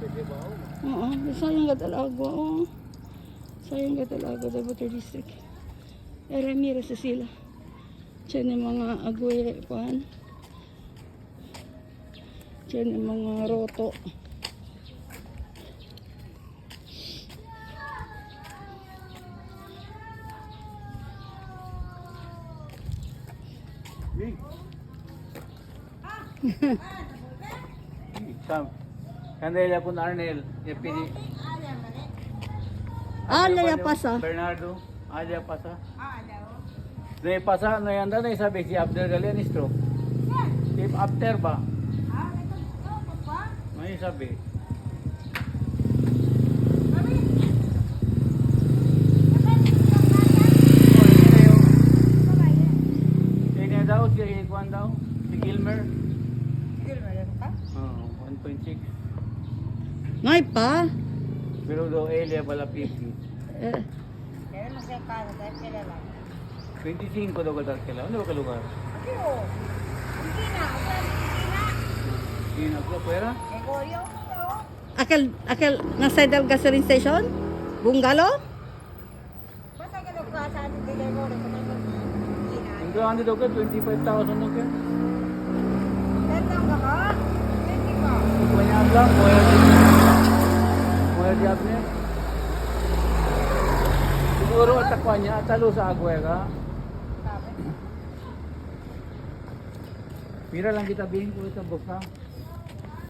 Oo, sayang ka talaga. Oo. Sayang ka talaga sa Water District. Ramiro sa sila. Diyan yung mga agwe, pan. Diyan yung mga roto. Candela pun Arnel, ya pidi. Laya pasa. Bernardo, aja pasa. Dahil pasa, no yanda na isabi si Abder Galian istro. Si Abder ba? May sabi. Ini daw, si Juan daw, si Gilmer. Oh, 1.6. Ngay pa. Pero do Elia pala 50. Eh, 25 daw kadal kila. Ano ba ka lugar? Hindi na po pera. akal nasa Del Gasoline Station? Bungalo? Hindi andi daw ka 25,000 daw ka. Banyak lang, moya di apne. Siguro atakwa niya, talo sa agwe ka. Pira lang kita bilhin ko sa boka.